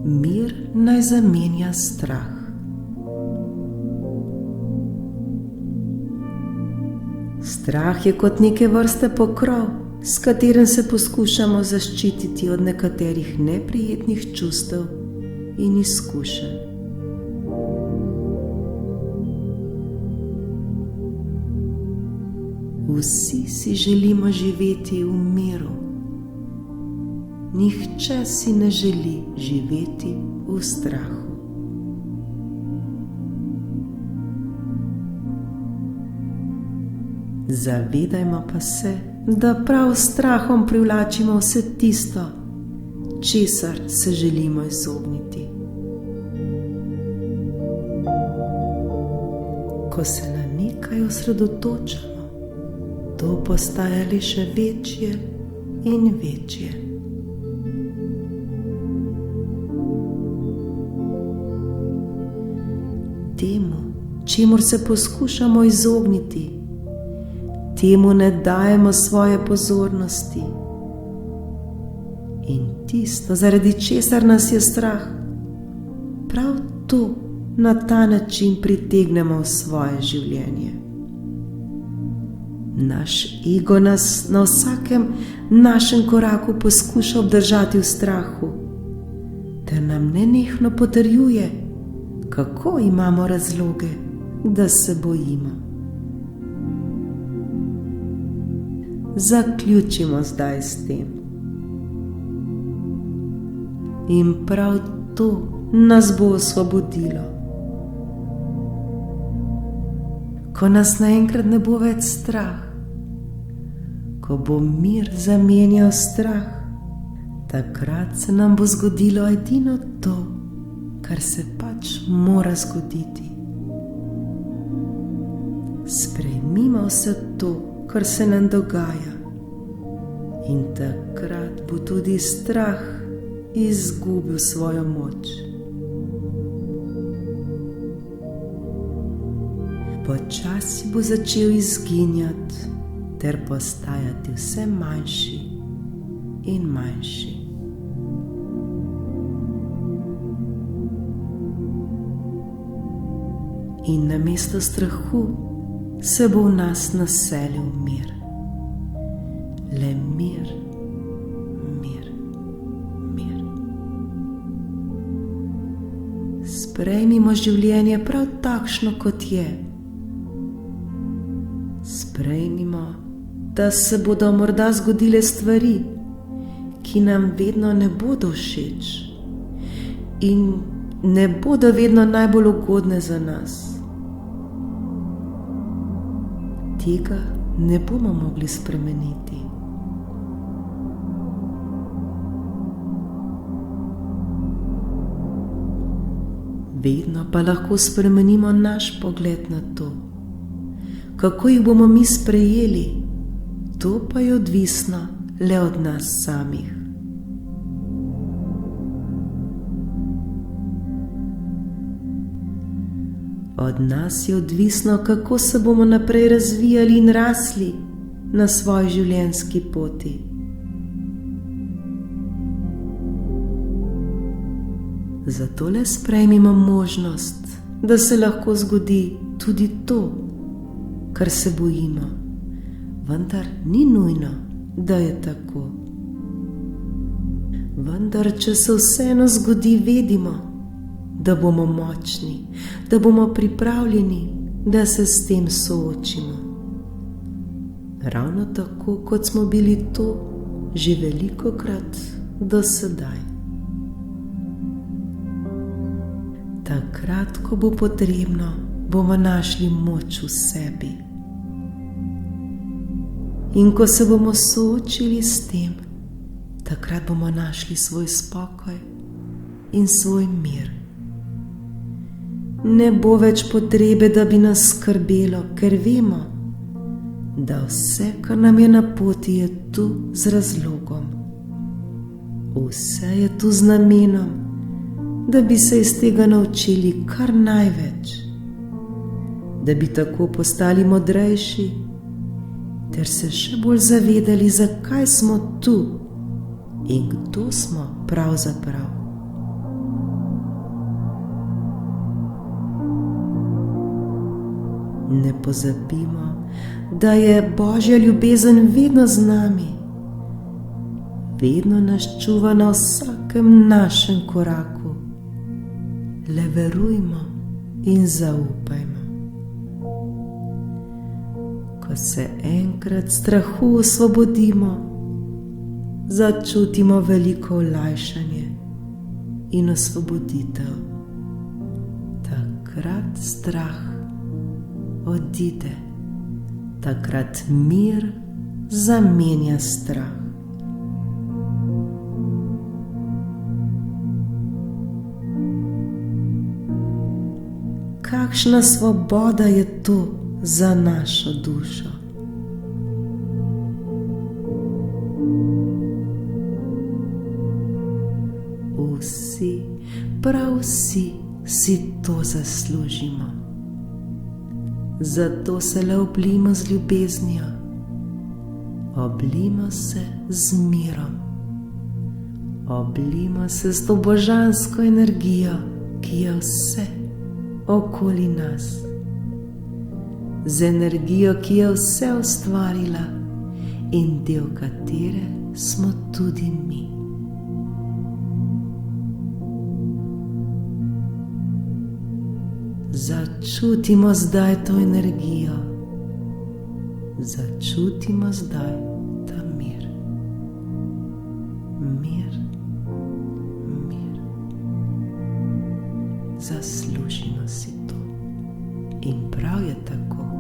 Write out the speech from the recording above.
Mir naj zamenja strah. Strah je kot neke vrste pokrov, s katerim se poskušamo zaščititi od nekaterih neprijetnih čustev in izkušenj. Vsi si želimo živeti v miru. Nihče si ne želi živeti v strahu. Zavedajmo pa se, da prav s strahom privlačimo vse tisto, česar se želimo izogniti. Ko se na nekaj osredotočamo, to postaja le še večje in večje. Temu, čemur se poskušamo izogniti, temu ne dajemo svoje pozornosti. In tisto, zaradi česar nas je strah, prav to na ta način pritegnemo v svoje življenje. Naš ego nas na vsakem našem koraku poskuša obdržati v strahu, ter nam nenehno potrjuje, kako imamo razloge, da se bojimo. Zaključimo zdaj s tem. In prav to nas bo osvobodilo. Ko nas naenkrat ne bo več strah, ko bo mir zamenjal strah, takrat se nam bo zgodilo edino to, kar se pač mora zgoditi. Sprejmimo vse to, kar se nam dogaja, in takrat bo tudi strah izgubil svojo moč. Počasi bo začel izginjati ter postajati vse manjši in manjši. In namesto strahu se bo v nas naselil mir. Le mir, mir, mir. Sprejmimo življenje prav takšno, kot je. Sprejmimo, da se bodo morda zgodile stvari, ki nam vedno ne bodo všeč in ne bodo vedno najbolj ugodne za nas. Tega ne bomo mogli spremeniti. Vedno pa lahko spremenimo naš pogled na to. Kako jih bomo mi sprejeli, to pa je odvisno le od nas samih. Od nas je odvisno, kako se bomo naprej razvijali in rasli na svoji življenjski poti. Zato le sprejmimo možnost, da se lahko zgodi tudi to, kar se bojimo, vendar ni nujno, da je tako. Vendar, če se vseeno zgodi, vedimo, da bomo močni, da bomo pripravljeni, da se s tem soočimo. Ravno tako, kot smo bili to že velikokrat do sedaj. Takrat, ko bo potrebno, bomo našli moč v sebi. In ko se bomo soočili s tem, takrat bomo našli svoj spokoj in svoj mir. Ne bo več potrebe, da bi nas skrbelo, ker vemo, da vse, kar nam je na poti, je tu z razlogom. Vse je tu z namenom, da bi se iz tega naučili kar največ, da bi tako postali modrejši, ter se še bolj zavedali, zakaj smo tu in kdo smo pravzaprav. Ne pozabimo, da je Božja ljubezen vedno z nami, vedno nas čuva na vsakem našem koraku. Le verujmo in zaupajmo. Ko se enkrat strahu osvobodimo, začutimo veliko olajšanje in osvoboditev. Takrat strah odide, takrat mir zamenja strah. Kakšna svoboda je to za našo dušo. Vsi, prav vsi si to zaslužimo. Zato se le oblijmo z ljubeznijo, oblijmo se z mirom, oblijmo se s to božansko energijo, ki je vse okoli nas, z energijo, ki je vse ustvarila in del katere smo tudi mi. Začutimo zdaj to energijo, začutimo zdaj ta mir. Mir, mir. Zaslužimo si to in prav je tako.